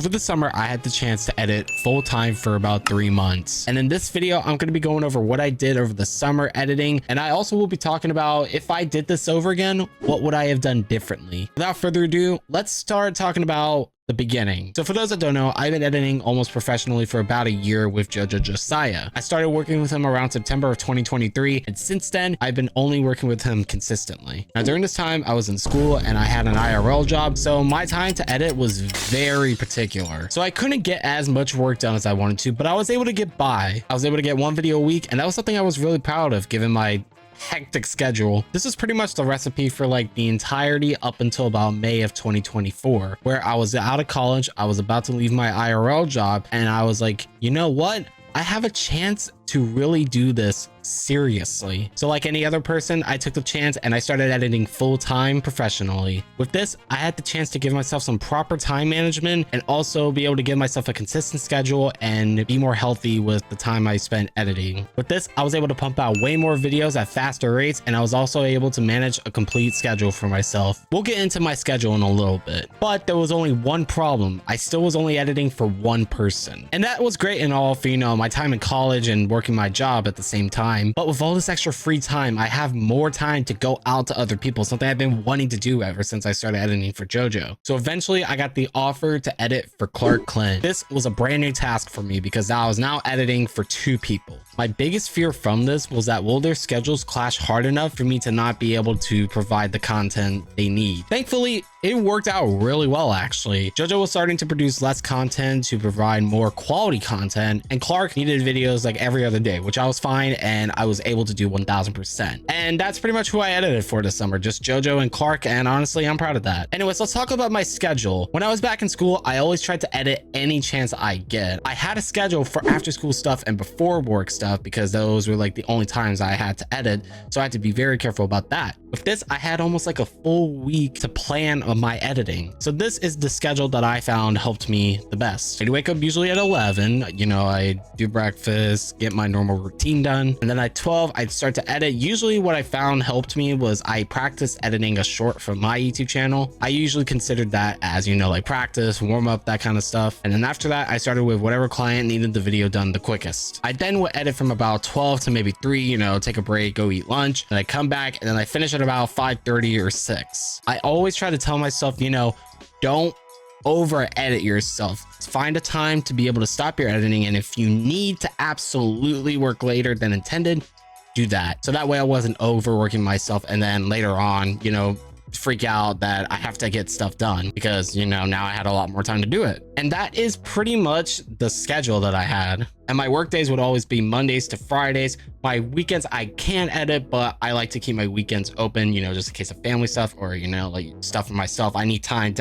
Over the summer, I had the chance to edit full time for about 3 months. And in this video, I'm going to be going over what I did over the summer editing. And I also will be talking about if I did this over again, what would I have done differently? Without further ado, let's start talking about the beginning. So for those that don't know, I've been editing almost professionally for about a year with JoJo Josiah. I started working with him around September of 2023, and since then I've been only working with him consistently. Now during this time I was in school and I had an IRL job, so my time to edit was very particular. So I couldn't get as much work done as I wanted to, but I was able to get by. I was able to get one video a week, and that was something I was really proud of given my hectic schedule. This is pretty much the recipe for like the entirety up until about May of 2024, where I was out of college. I was about to leave my IRL job and I was like, you know what? I have a chance to really do this seriously. So like any other person, I took the chance and I started editing full-time professionally. With this, I had the chance to give myself some proper time management and also be able to give myself a consistent schedule and be more healthy with the time I spent editing. With this, I was able to pump out way more videos at faster rates, and I was also able to manage a complete schedule for myself. We'll get into my schedule in a little bit, but there was only one problem. I still was only editing for one person. And that was great and all for, you know, my time in college and working my job at the same time. But with all this extra free time, I have more time to go out to other people, something I've been wanting to do ever since I started editing for JoJo. So eventually I got the offer to edit for Clark Clint. This was a brand new task for me because I was now editing for 2 people. My biggest fear from this was that will their schedules clash hard enough for me to not be able to provide the content they need. Thankfully, it worked out really well actually. JoJo was starting to produce less content to provide more quality content, and Clark needed videos like every other day, which I was fine and I was able to do 1000%. And that's pretty much who I edited for this summer, just JoJo and Clark, and honestly, I'm proud of that. Anyways, let's talk about my schedule. When I was back in school, I always tried to edit any chance I get. I had a schedule for after school stuff and before work stuff because those were like the only times I had to edit, so I had to be very careful about that. With this, I had almost like a full week to plan on my editing. So this is the schedule that I found helped me the best. I'd wake up usually at 11, you know, I do breakfast, get my normal routine done, and then at 12 I'd start to edit. Usually what I found helped me was I practiced editing a short for my YouTube channel. I usually considered that as, you know, like practice, warm up, that kind of stuff. And then after that, I started with whatever client needed the video done the quickest. I then would edit from about 12 to maybe 3, you know, take a break, go eat lunch, then I come back and then I finish at about 5:30 or 6. I always try to tell myself, you know, don't over edit yourself. Find a time to be able to stop your editing, and if you need to absolutely work later than intended, do that. So that way I wasn't overworking myself and then later on, you know, freak out that I have to get stuff done because, you know, now I had a lot more time to do it. And that is pretty much the schedule that I had. And my work days would always be Mondays to Fridays. My weekends I can edit, but I like to keep my weekends open, you know, just in case of family stuff or, you know, like stuff for myself. I need time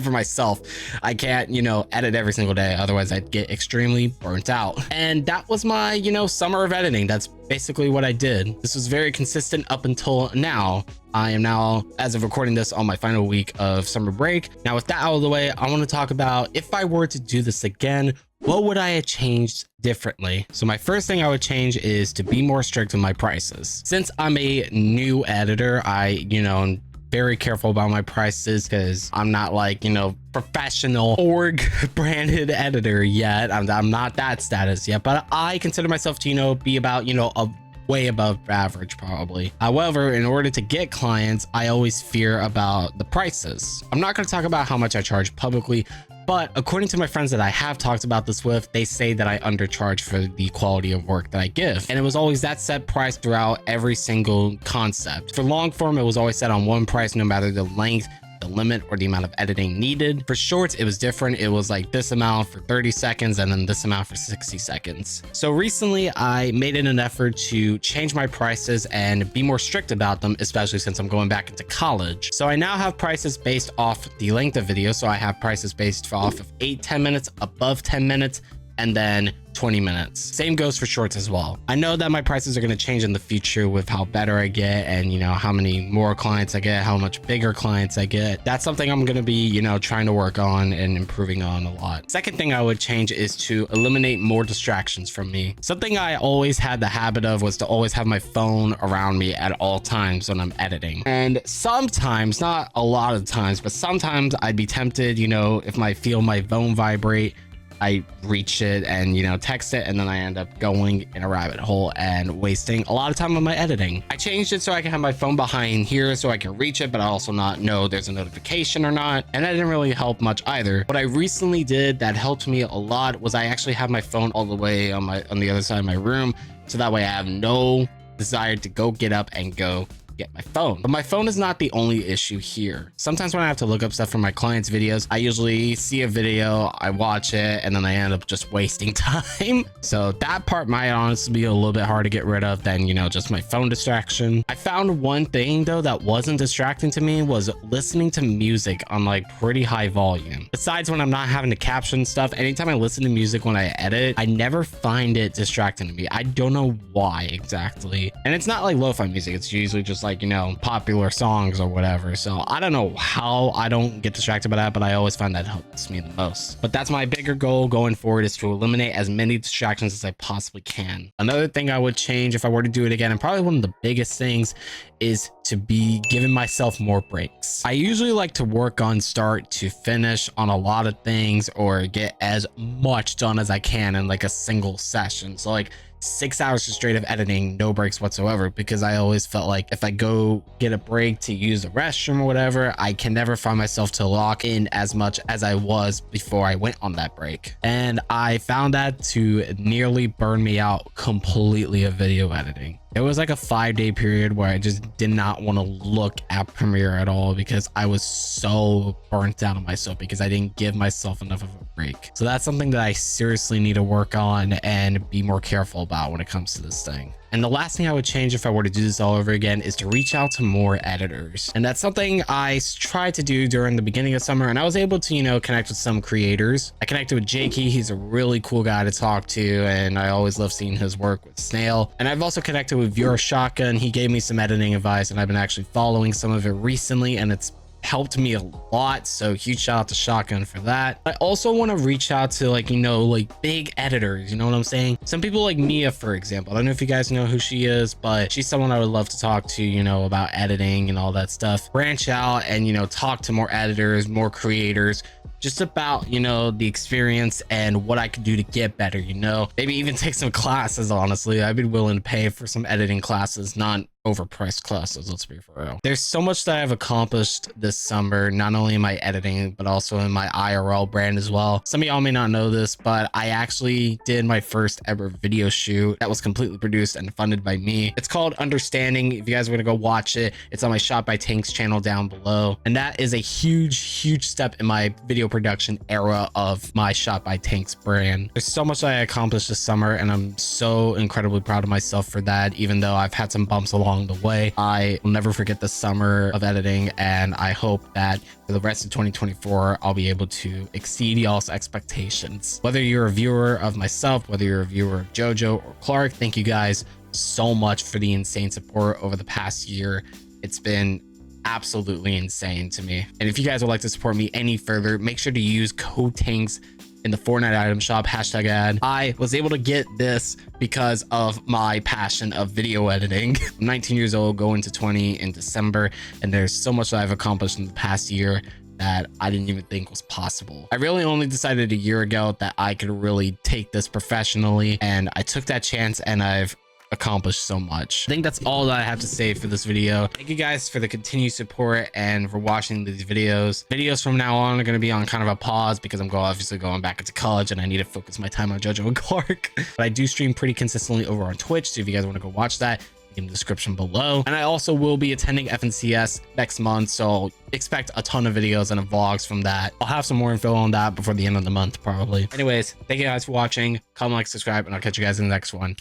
for myself. I can't, you know, edit every single day. Otherwise I'd get extremely burnt out. And that was my, you know, summer of editing. That's basically what I did. This was very consistent up until now. I am now, as of recording this, on my final week of summer break. Now with that out of the way, I want to talk about if I were to do this again, what would I have changed differently? So my first thing I would change is to be more strict with my prices. Since I'm a new editor, I, you know, am very careful about my prices because I'm not like, you know, professional org branded editor yet. I'm not that status yet, but I consider myself to, you know, be about, you know, a way above average probably. However, in order to get clients, I always fear about the prices. I'm not going to talk about how much I charge publicly, but according to my friends that I have talked about this with, they say that I undercharge for the quality of work that I give. And it was always that set price throughout every single concept. For long form, it was always set on one price, no matter the length, the limit, or the amount of editing needed. For shorts, it was different. It was like this amount for 30 seconds and then this amount for 60 seconds. So recently I made it an effort to change my prices and be more strict about them, especially since I'm going back into college. So I now have prices based off the length of video. So I have prices based off of 8-10 minutes, above 10 minutes, and then 20 minutes. Same goes for shorts as well. I know that my prices are going to change in the future with how better I get and, you know, how many more clients I get, how much bigger clients I get. That's something I'm going to be, you know, trying to work on and improving on a lot. Second thing I would change is to eliminate more distractions from me. Something I always had the habit of was to always have my phone around me at all times when I'm editing. And sometimes, not a lot of times, but sometimes I'd be tempted, you know, if I feel my phone vibrate, I reach it and, you know, text it, and then I end up going in a rabbit hole and wasting a lot of time on my editing. I changed it so I can have my phone behind here so I can reach it, but I also not know there's a notification or not. And that didn't really help much either. What I recently did that helped me a lot was I actually have my phone all the way on the other side of my room. So that way I have no desire to go get up and go get my phone. But my phone is not the only issue here. Sometimes when I have to look up stuff for my clients' videos, I usually see a video, I watch it, and then I end up just wasting time. So that part might honestly be a little bit hard to get rid of than, you know, just my phone distraction. I found one thing though that wasn't distracting to me was listening to music on like pretty high volume. Besides when I'm not having to caption stuff, anytime I listen to music when I edit, I never find it distracting to me. I don't know why exactly. And it's not like lo-fi music. It's usually just like, you know, popular songs or whatever. So I don't know how I don't get distracted by that, but I always find that helps me the most. But that's my bigger goal going forward, is to eliminate as many distractions as I possibly can. Another thing I would change if I were to do it again, and probably one of the biggest things, is to be giving myself more breaks. I usually like to work on start to finish on a lot of things, or get as much done as I can in like a single session. So like 6 hours straight of editing, no breaks whatsoever, because I always felt like if I go get a break to use the restroom or whatever, I can never find myself to lock in as much as I was before I went on that break. And I found that to nearly burn me out completely of video editing. It was like a 5-day period where I just did not want to look at Premiere at all because I was so burnt out on myself because I didn't give myself enough of a break. So that's something that I seriously need to work on and be more careful about when it comes to this thing. And the last thing I would change if I were to do this all over again is to reach out to more editors. And that's something I tried to do during the beginning of summer, and I was able to, you know, connect with some creators. I connected with Jakey. He's a really cool guy to talk to, and I always love seeing his work with Snail. And I've also connected with Viewer Shotgun. He gave me some editing advice, and I've been actually following some of it recently, and it's helped me a lot. So huge shout out to Shotgun for that. I also want to reach out to, like, you know, like big editors, you know what I'm saying? Some people like Mia, for example. I don't know if you guys know who she is, but she's someone I would love to talk to, you know, about editing and all that stuff. Branch out and, you know, talk to more editors, more creators, just about, you know, the experience and what I could do to get better, you know, maybe even take some classes. Honestly, I'd be willing to pay for some editing classes, not overpriced classes, let's be for real. There's so much that I've accomplished this summer, not only in my editing, but also in my IRL brand as well. Some of y'all may not know this, but I actually did my first ever video shoot that was completely produced and funded by me. It's called Understanding. If you guys want to go watch it, it's on my Shot by Tanks channel down below. And that is a huge step in my video production era of my Shot by Tanks brand. There's so much that I accomplished this summer, and I'm so incredibly proud of myself for that. Even though I've had some bumps along the way, I will never forget the summer of editing, and I hope that for the rest of 2024 I'll be able to exceed y'all's expectations. Whether you're a viewer of myself, whether you're a viewer of JoJo or Clark, thank you guys so much for the insane support over the past year. It's been absolutely insane to me. And if you guys would like to support me any further, make sure to use code TANKS in the Fortnite item shop, hashtag ad. I was able to get this because of my passion of video editing. I'm 19 years old, going to 20 in December, and there's so much that I've accomplished in the past year that I didn't even think was possible. I really only decided a year ago that I could really take this professionally, and I took that chance, and I've accomplished so much. I think that's all that I have to say for this video. Thank you guys for the continued support and for watching these videos. Videos from now on are going to be on kind of a pause because I'm obviously going back into college and I need to focus my time on JoJo and Clark. But I do stream pretty consistently over on Twitch, so if you guys want to go watch that, in the description below. And I also will be attending FNCS next month, so expect a ton of videos and vlogs from that. I'll have some more info on that before the end of the month probably. Anyways, thank you guys for watching. Comment, like, subscribe, and I'll catch you guys in the next one.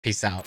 Peace out.